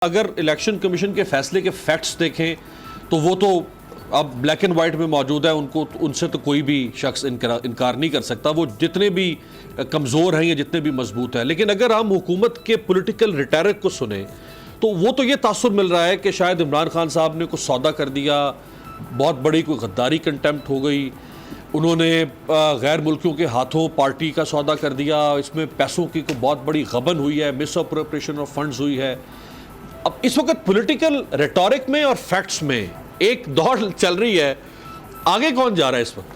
اگر election commission کے فیصلے کے فیکٹس دیکھیں تو وہ تو اب بلیک اینڈ وائٹ میں موجود ہے، ان سے تو کوئی بھی شخص انکار نہیں کر سکتا، وہ جتنے بھی کمزور ہیں یا جتنے بھی مضبوط ہیں۔ لیکن اگر ہم حکومت کے پولیٹیکل ریٹیرک کو سنیں تو وہ تو یہ تاثر مل رہا ہے کہ شاید عمران خان صاحب نے کچھ سودا کر دیا، بہت بڑی کوئی غداری کنٹیمپٹ ہو گئی، انہوں نے غیر ملکیوں کے ہاتھوں پارٹی کا سودا کر دیا، اس میں پیسوں کی کوئی بہت بڑی غبن ہوئی ہے، مس اپروپریشن آف فنڈز ہوئی ہے۔ اب اس وقت پولیٹیکل ریٹورک میں اور فیکٹس میں ایک دوڑ چل رہی ہے، آگے کون جا رہا ہے اس وقت؟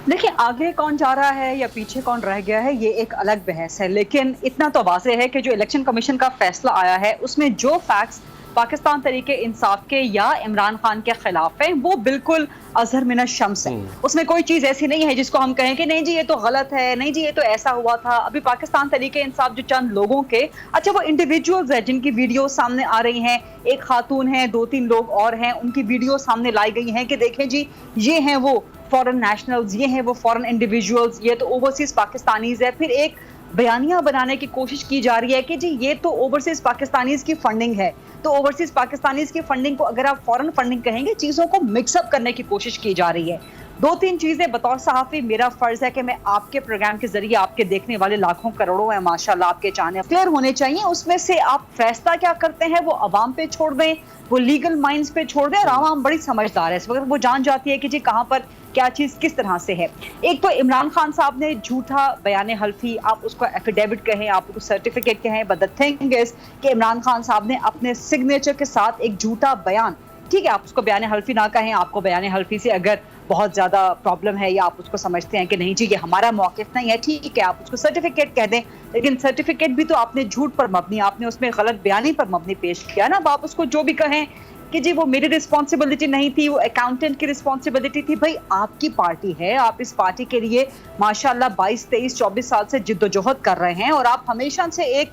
دیکھیں، آگے کون جا رہا ہے یا پیچھے کون رہ گیا ہے یہ ایک الگ بحث ہے، لیکن اتنا تو واضح ہے کہ جو الیکشن کمیشن کا فیصلہ آیا ہے اس میں جو فیکٹس پاکستان تحریک انصاف کے یا عمران خان کے خلاف ہیں وہ بالکل اظہر من الشمس ہے۔ اس میں کوئی چیز ایسی نہیں ہے جس کو ہم کہیں کہ نہیں جی یہ تو غلط ہے، نہیں جی یہ تو ایسا ہوا تھا۔ ابھی پاکستان تحریک انصاف جو چند لوگوں کے وہ انڈیویجولز ہیں جن کی ویڈیو سامنے آ رہی ہیں، ایک خاتون ہیں، 2-3 لوگ اور ہیں، ان کی ویڈیو سامنے لائی گئی ہیں کہ دیکھیں جی یہ ہیں وہ فورن نیشنلز، یہ ہیں وہ فورن انڈیویجولز، یہ تو اوورسیز پاکستانیز ہے۔ پھر ایک بیانیہ بنانے کی کوشش کی جا رہی ہے کہ جی یہ تو اوورسیز پاکستانیز کی فنڈنگ ہے، تو اوورسیز پاکستانیز کی فنڈنگ کو اگر آپ فورن فنڈنگ کہیں گے، چیزوں کو مکس اپ کرنے کی کوشش کی جا رہی ہے۔ 2-3 چیزیں بطور صحافی میرا فرض ہے کہ میں آپ کے پروگرام کے ذریعے آپ کے دیکھنے والے لاکھوں کروڑوں ہیں ماشاءاللہ، آپ کے چاہنے کلیئر ہونے چاہیے۔ اس میں سے آپ فیصلہ کیا کرتے ہیں وہ عوام پہ چھوڑ دیں، وہ لیگل مائنڈز پہ چھوڑ دیں، اور عوام بڑی سمجھدار ہے اس وقت، وہ جان جاتی ہے کہ جی کہاں پر کیا چیز کس طرح سے ہے۔ ایک تو عمران خان صاحب نے جھوٹا بیان حلفی، آپ اس کو ایفیڈیوٹ کہیں، آپ اس کو سرٹیفکیٹ کہیں، بٹ the thing is کہ عمران خان صاحب نے اپنے سگنیچر کے ساتھ ایک جھوٹا بیان، ٹھیک ہے آپ اس کو بیان حلفی نہ کہیں، آپ کو بیان حلفی سے اگر بہت زیادہ پرابلم ہے یا آپ اس کو سمجھتے ہیں کہ نہیں جی یہ ہمارا موقف نہیں ہے، ٹھیک ہے آپ اس کو سرٹیفکیٹ کہہ دیں، لیکن سرٹیفکیٹ بھی تو آپ نے جھوٹ پر مبنی، آپ نے اس میں غلط بیانی پر مبنی پیش کیا نا۔ اب آپ اس کو جو بھی کہیں کہ جی وہ میری رسپانسبلٹی نہیں تھی، وہ اکاؤنٹنٹ کی رسپانسبلٹی تھی، بھائی آپ کی پارٹی ہے، آپ اس پارٹی کے لیے ماشاءاللہ 22, 23, 24 سال سے جد و جہد کر رہے ہیں، اور آپ ہمیشہ سے ایک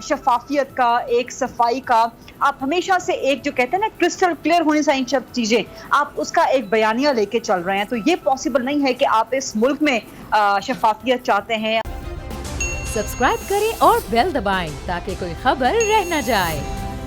شفافیت کا، ایک صفائی کا، آپ ہمیشہ سے ایک جو کہتے ہیں نا کرسٹل کلیئر ہونے سے سب چیزیں، آپ اس کا ایک بیانیہ لے کے چل رہے ہیں، تو یہ پاسبل نہیں ہے کہ آپ اس ملک میں شفافیت چاہتے ہیں۔ سبسکرائب کریں اور بیل دبائیں تاکہ کوئی خبر رہ نہ جائے۔